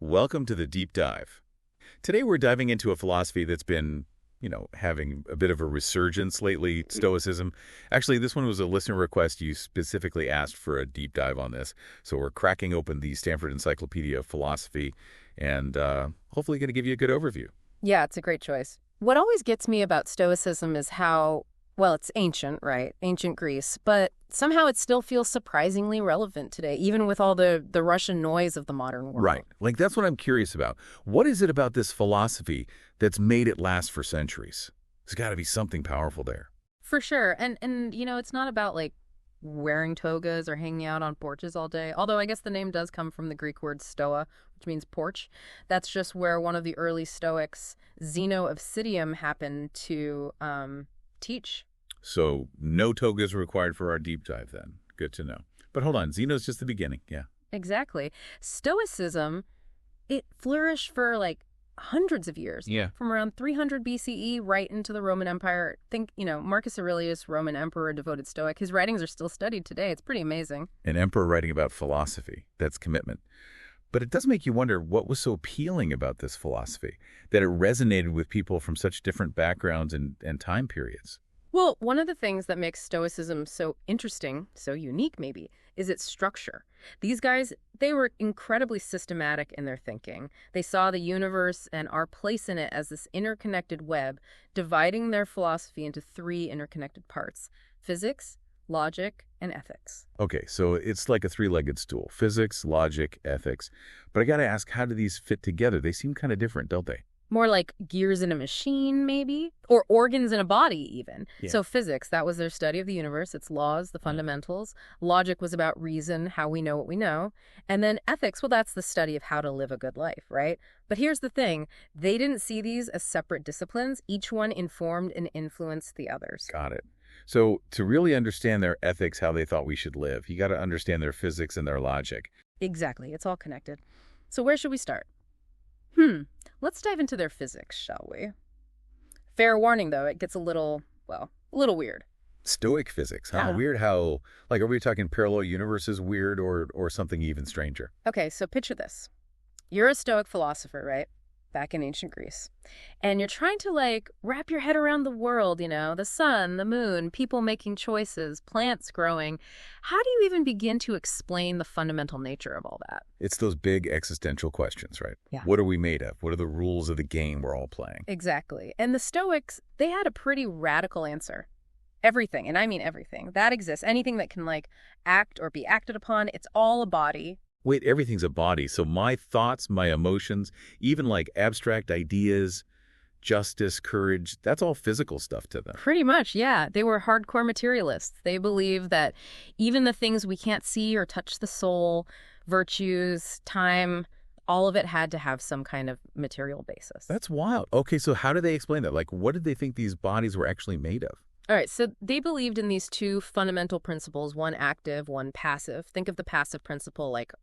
welcome to the deep dive. Today we're diving into a philosophy that's been, having a bit of a resurgence lately, Stoicism. Actually, this one was a listener request. You specifically asked for a deep dive on this. So we're cracking open the Stanford Encyclopedia of Philosophy and hopefully going to give you a good overview. Yeah, it's a great choice. What always gets me about Stoicism is how, well, it's ancient, right? Ancient Greece, but somehow it still feels surprisingly relevant today, even with all the Russian noise of the modern world. Right. That's what I'm curious about. What is it about this philosophy that's made it last for centuries? There's got to be something powerful there. For sure. And it's not about wearing togas or hanging out on porches all day. Although I guess the name does come from the Greek word stoa, which means porch. That's just where one of the early Stoics, Zeno of Citium, happened to teach. So no togas required for our deep dive then. Good to know. But hold on, Zeno's just the beginning. Yeah. Exactly. Stoicism, it flourished for hundreds of years. Yeah. From around 300 BCE right into the Roman Empire. Think, Marcus Aurelius, Roman emperor, devoted Stoic. His writings are still studied today. It's pretty amazing. An emperor writing about philosophy. That's commitment. But it does make you wonder what was so appealing about this philosophy, that it resonated with people from such different backgrounds and time periods. Well, one of the things that makes Stoicism so interesting, so unique maybe, is its structure. These guys, they were incredibly systematic in their thinking. They saw the universe and our place in it as this interconnected web, dividing their philosophy into three interconnected parts: physics, logic, and ethics. Okay, so it's like a three-legged stool: physics, logic, ethics. But I got to ask, how do these fit together? They seem kind of different, don't they? More like gears in a machine, maybe? Or organs in a body, even. Yeah. So physics, that was their study of the universe, its laws, the fundamentals. Logic was about reason, how we know what we know. And then ethics, well, that's the study of how to live a good life, right? But here's the thing. They didn't see these as separate disciplines. Each one informed and influenced the others. Got it. So to really understand their ethics, how they thought we should live, you got to understand their physics and their logic. Exactly. It's all connected. So where should we start? Let's dive into their physics, shall we? Fair warning, though, it gets a little weird. Stoic physics, huh? Yeah. Weird how, are we talking parallel universes weird or something even stranger? Okay, so picture this. You're a Stoic philosopher, right? Back in ancient Greece. And you're trying to wrap your head around the world, the sun, the moon, people making choices, plants growing. How do you even begin to explain the fundamental nature of all that? It's those big existential questions, right? Yeah. What are we made of? What are the rules of the game we're all playing? Exactly. And the Stoics, they had a pretty radical answer. Everything, and I mean everything, that exists. Anything that can act or be acted upon, it's all a body. Wait, everything's a body. So my thoughts, my emotions, even abstract ideas, justice, courage, that's all physical stuff to them. Pretty much, yeah. They were hardcore materialists. They believed that even the things we can't see or touch the soul, virtues, time, all of it had to have some kind of material basis. That's wild. Okay, so how do they explain that? What did they think these bodies were actually made of? All right, so they believed in these two fundamental principles, one active, one passive. Think of the passive principle like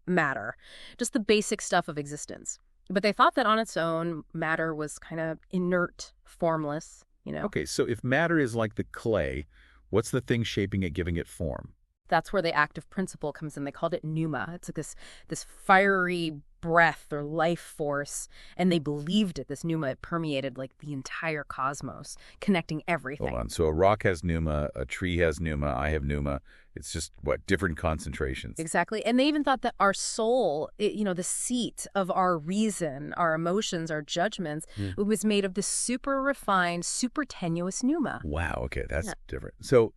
matter, just the basic stuff of existence. But they thought that on its own, matter was kind of inert, formless, Okay, so if matter is like the clay, what's the thing shaping it, giving it form? That's where the active principle comes in. They called it pneuma. It's like this fiery breath or life force, and they believed it. This pneuma, it permeated the entire cosmos, connecting everything. Hold on. So a rock has pneuma, a tree has pneuma, I have pneuma. It's just, different concentrations. Exactly. And they even thought that our soul, the seat of our reason, our emotions, our judgments, it was made of this super refined, super tenuous pneuma. Wow. Okay, that's different. So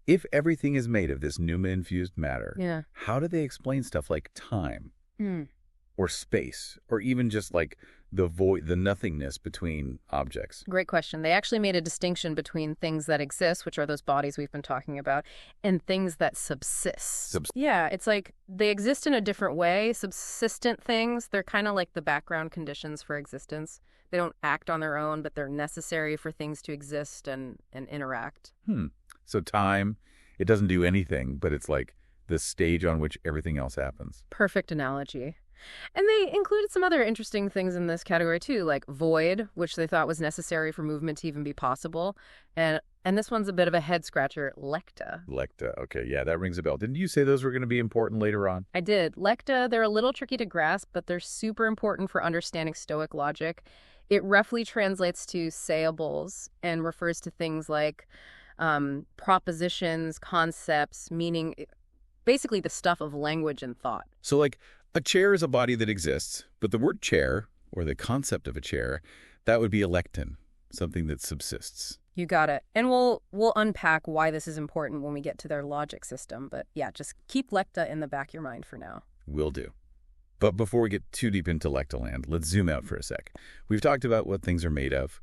if everything is made of this pneuma-infused matter, how do they explain stuff like time or space or even just the void, the nothingness between objects? Great question. They actually made a distinction between things that exist, which are those bodies we've been talking about, and things that subsist. Yeah, it's they exist in a different way. Subsistent things, they're kind of like the background conditions for existence. They don't act on their own, but they're necessary for things to exist and interact. So time, it doesn't do anything, but it's the stage on which everything else happens. Perfect analogy. And they included some other interesting things in this category too, like void, which they thought was necessary for movement to even be possible. And this one's a bit of a head-scratcher, lekta. Lekta. Okay, yeah, that rings a bell. Didn't you say those were going to be important later on? I did. Lekta, they're a little tricky to grasp, but they're super important for understanding Stoic logic. It roughly translates to sayables and refers to things like propositions, concepts, meaning basically the stuff of language and thought. So, like, a chair is a body that exists, but the word chair, or the concept of a chair, that would be a lekton, something that subsists. You got it. And we'll unpack why this is important when we get to their logic system. But yeah, just keep lekta in the back of your mind for now. Will do. But before we get too deep into lekta land, let's zoom out for a sec. We've talked about what things are made of,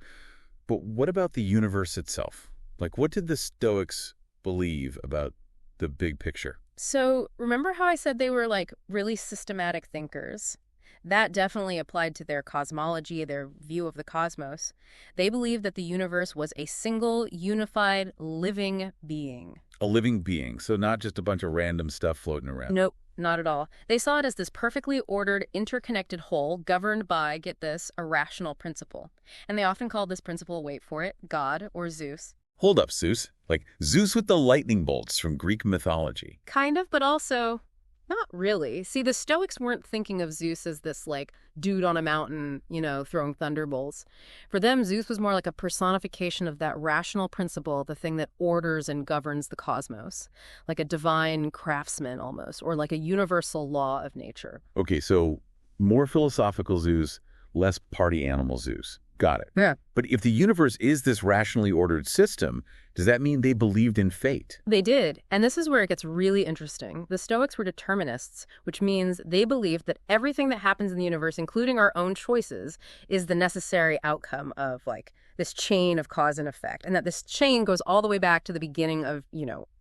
but what about the universe itself? Like, what did the Stoics believe about the big picture? So remember how I said they were like really systematic thinkers? That definitely applied to their cosmology, their view of the cosmos. They believed that the universe was a single, unified, living being. A living being, so not just a bunch of random stuff floating around. Nope, not at all. They saw it as this perfectly ordered, interconnected whole governed by, get this, a rational principle. And they often called this principle, wait for it, God or Zeus. Hold up, Zeus. Like Zeus with the lightning bolts from Greek mythology. Kind of, but also not really. See, the Stoics weren't thinking of Zeus as this, like, dude on a mountain, throwing thunderbolts. For them, Zeus was more like a personification of that rational principle, the thing that orders and governs the cosmos. Like a divine craftsman, almost, or like a universal law of nature. Okay, so more philosophical Zeus, less party animal Zeus. Got it. Yeah. But if the universe is this rationally ordered system, does that mean they believed in fate? They did. And this is where it gets really interesting. The Stoics were determinists, which means they believed that everything that happens in the universe, including our own choices, is the necessary outcome of, like, this chain of cause and effect. And that this chain goes all the way back to the beginning of,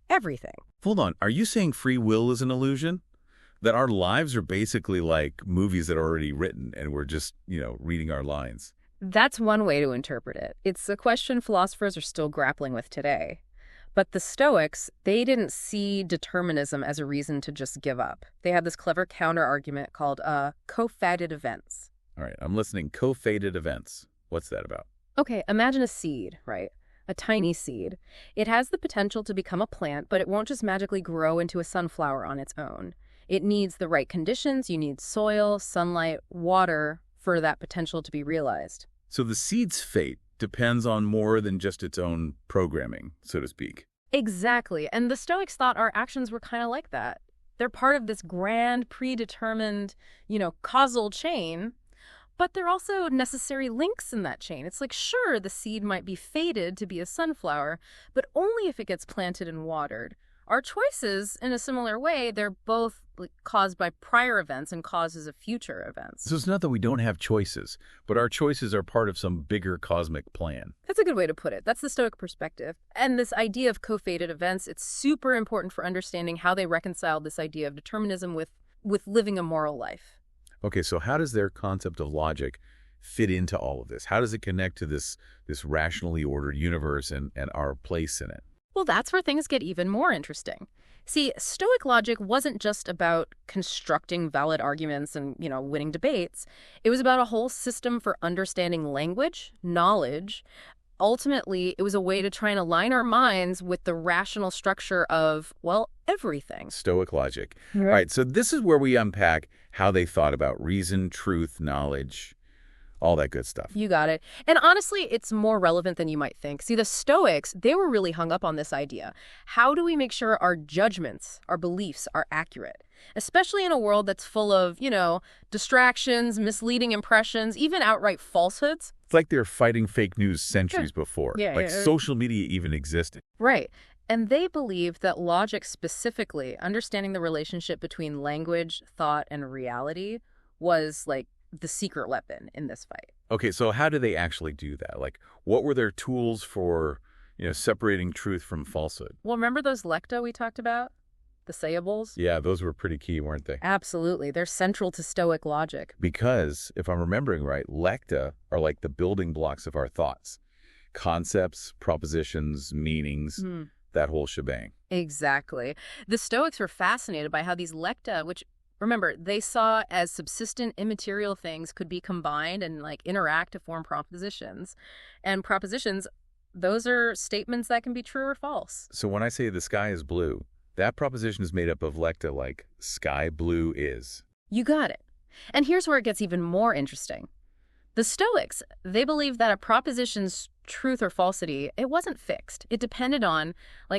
everything. Hold on. Are you saying free will is an illusion? That our lives are basically like movies that are already written and we're just, reading our lines? That's one way to interpret it. It's a question philosophers are still grappling with today. But the Stoics, they didn't see determinism as a reason to just give up. They had this clever counter-argument called co-fated events. All right, I'm listening. Co-fated events. What's that about? Okay, imagine a seed, right? A tiny seed. It has the potential to become a plant, but it won't just magically grow into a sunflower on its own. It needs the right conditions. You need soil, sunlight, water for that potential to be realized. So the seed's fate depends on more than just its own programming, so to speak. Exactly. And the Stoics thought our actions were kind of like that. They're part of this grand, predetermined, causal chain, but they're also necessary links in that chain. It's like, sure, the seed might be fated to be a sunflower, but only if it gets planted and watered. Our choices, in a similar way, they're both caused by prior events and causes of future events. So it's not that we don't have choices, but our choices are part of some bigger cosmic plan. That's a good way to put it. That's the Stoic perspective. And this idea of co-fated events, it's super important for understanding how they reconciled this idea of determinism with living a moral life. Okay, so how does their concept of logic fit into all of this? How does it connect to this rationally ordered universe and our place in it? Well, that's where things get even more interesting. See, Stoic logic wasn't just about constructing valid arguments and, winning debates. It was about a whole system for understanding language, knowledge. Ultimately, it was a way to try and align our minds with the rational structure of, everything. Stoic logic. All right, so this is where we unpack how they thought about reason, truth, knowledge, all that good stuff. You got it. And honestly, it's more relevant than you might think. See, the Stoics, they were really hung up on this idea. How do we make sure our judgments, our beliefs are accurate? Especially in a world that's full of, distractions, misleading impressions, even outright falsehoods. It's like they're fighting fake news centuries before. Social media even existed. Right. And they believed that logic specifically, understanding the relationship between language, thought, and reality, was like the secret weapon in this fight. Okay, so how do they actually do that? Like, what were their tools for, separating truth from falsehood? Well, remember those lekta we talked about? The sayables? Yeah, those were pretty key, weren't they? Absolutely. They're central to Stoic logic. Because, if I'm remembering right, lekta are like the building blocks of our thoughts. Concepts, propositions, meanings, that whole shebang. Exactly. The Stoics were fascinated by how these lekta, which Remember, they saw as subsistent immaterial things could be combined and interact to form propositions. And propositions, those are statements that can be true or false. So when I say the sky is blue, that proposition is made up of lekta like sky blue is. You got it. And here's where it gets even more interesting. The Stoics, they believed that a proposition's truth or falsity, it wasn't fixed. It depended on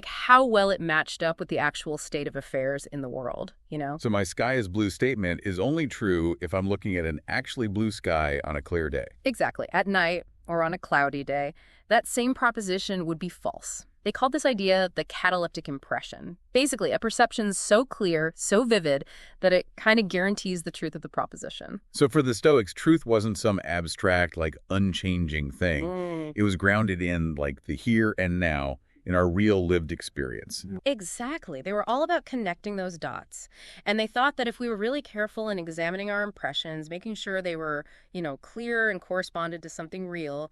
how well it matched up with the actual state of affairs in the world, So my sky is blue statement is only true if I'm looking at an actually blue sky on a clear day. Exactly. At night or on a cloudy day, that same proposition would be false. They called this idea the cataleptic impression. Basically, a perception so clear, so vivid, that it kind of guarantees the truth of the proposition. So for the Stoics, truth wasn't some abstract, unchanging thing. It was grounded in, the here and now, in our real lived experience. Exactly. They were all about connecting those dots. And they thought that if we were really careful in examining our impressions, making sure they were, clear and corresponded to something real,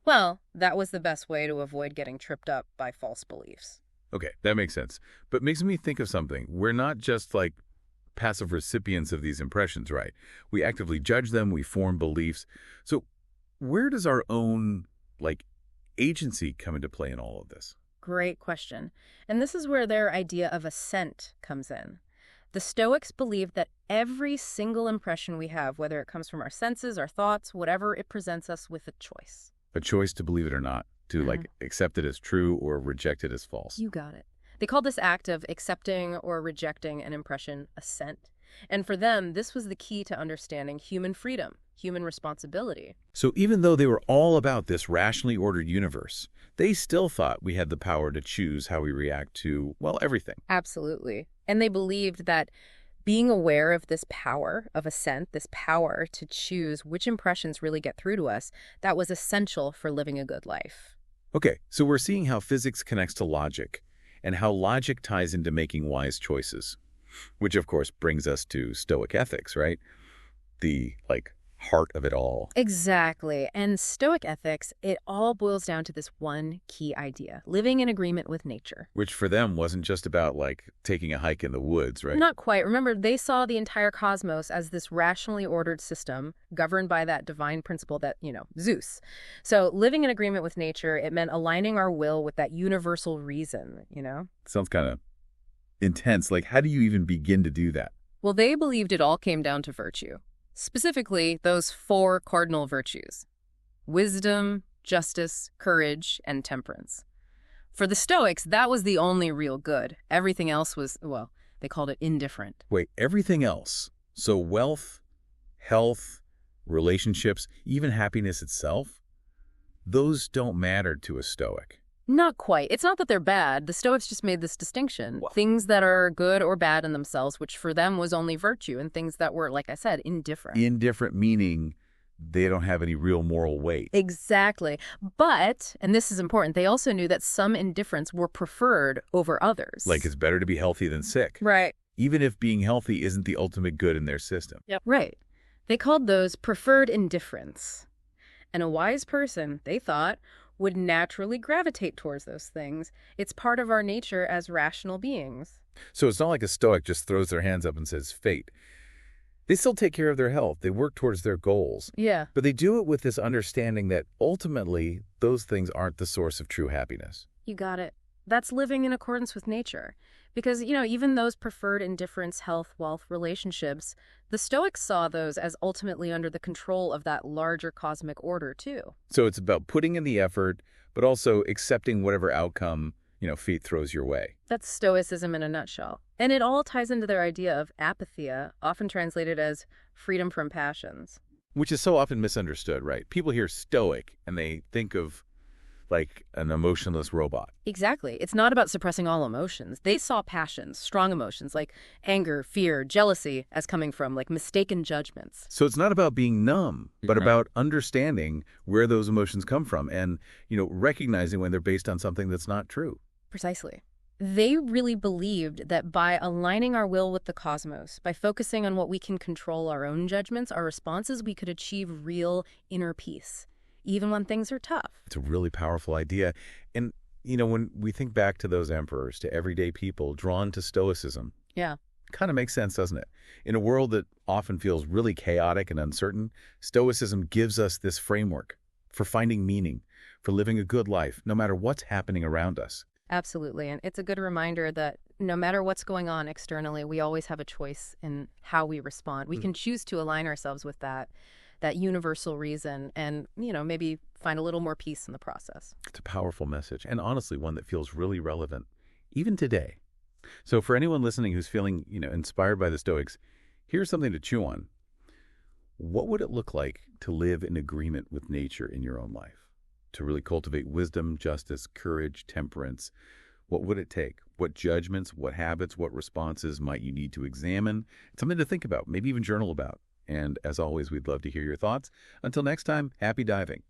well, that was the best way to avoid getting tripped up by false beliefs. Okay, that makes sense. But makes me think of something. We're not just passive recipients of these impressions, right? We actively judge them, we form beliefs. So where does our own, agency come into play in all of this? Great question. And this is where their idea of assent comes in. The Stoics believed that every single impression we have, whether it comes from our senses, our thoughts, whatever, it presents us with a choice. A choice to believe it or not, to accept it as true or reject it as false. You got it. They called this act of accepting or rejecting an impression assent. And for them, this was the key to understanding human freedom, human responsibility. So even though they were all about this rationally ordered universe, they still thought we had the power to choose how we react to, everything. Absolutely. And they believed that being aware of this power of assent, this power to choose which impressions really get through to us, that was essential for living a good life. Okay, so we're seeing how physics connects to logic and how logic ties into making wise choices, which of course brings us to Stoic ethics, right? The, heart of it all. Exactly. And Stoic ethics, it all boils down to this one key idea, living in agreement with nature. Which for them wasn't just about, taking a hike in the woods, right? Not quite. Remember, they saw the entire cosmos as this rationally ordered system governed by that divine principle that, Zeus. So living in agreement with nature, it meant aligning our will with that universal reason, Sounds kind of intense. How do you even begin to do that? Well, they believed it all came down to virtue. Specifically, those 4 cardinal virtues: wisdom, justice, courage, and temperance. For the Stoics, that was the only real good. Everything else was, they called it indifferent. Wait, everything else? So wealth, health, relationships, even happiness itself? Those don't matter to a Stoic. Not quite. It's not that they're bad. The Stoics just made this distinction. Things that are good or bad in themselves, which for them was only virtue, and things that were, like I said, indifferent. Indifferent meaning they don't have any real moral weight. Exactly. But, and this is important, they also knew that some indifferents were preferred over others. It's better to be healthy than sick. Right. Even if being healthy isn't the ultimate good in their system. Yep. Right. They called those preferred indifferents. And a wise person, they thought, would naturally gravitate towards those things. It's part of our nature as rational beings. So it's not like a Stoic just throws their hands up and says, fate. They still take care of their health. They work towards their goals. Yeah. But they do it with this understanding that ultimately those things aren't the source of true happiness. You got it. That's living in accordance with nature. Because, even those preferred indifference, health, wealth, relationships, the Stoics saw those as ultimately under the control of that larger cosmic order, too. So it's about putting in the effort, but also accepting whatever outcome, fate throws your way. That's Stoicism in a nutshell. And it all ties into their idea of apatheia, often translated as freedom from passions. Which is so often misunderstood, right? People hear Stoic and they think of an emotionless robot. Exactly. It's not about suppressing all emotions. They saw passions, strong emotions like anger, fear, jealousy as coming from mistaken judgments. So it's not about being numb, but about understanding where those emotions come from and, recognizing when they're based on something that's not true. Precisely. They really believed that by aligning our will with the cosmos, by focusing on what we can control, our own judgments, our responses, we could achieve real inner peace, even when things are tough. It's a really powerful idea. And, when we think back to those emperors, to everyday people drawn to Stoicism. Yeah. Kind of makes sense, doesn't it? In a world that often feels really chaotic and uncertain, Stoicism gives us this framework for finding meaning, for living a good life, no matter what's happening around us. Absolutely. And it's a good reminder that no matter what's going on externally, we always have a choice in how we respond. We can choose to align ourselves with that universal reason and, maybe find a little more peace in the process. It's a powerful message, and honestly, one that feels really relevant, even today. So for anyone listening who's feeling, inspired by the Stoics, here's something to chew on. What would it look like to live in agreement with nature in your own life? To really cultivate wisdom, justice, courage, temperance? What would it take? What judgments, what habits, what responses might you need to examine? It's something to think about, maybe even journal about. And as always, we'd love to hear your thoughts. Until next time, happy diving.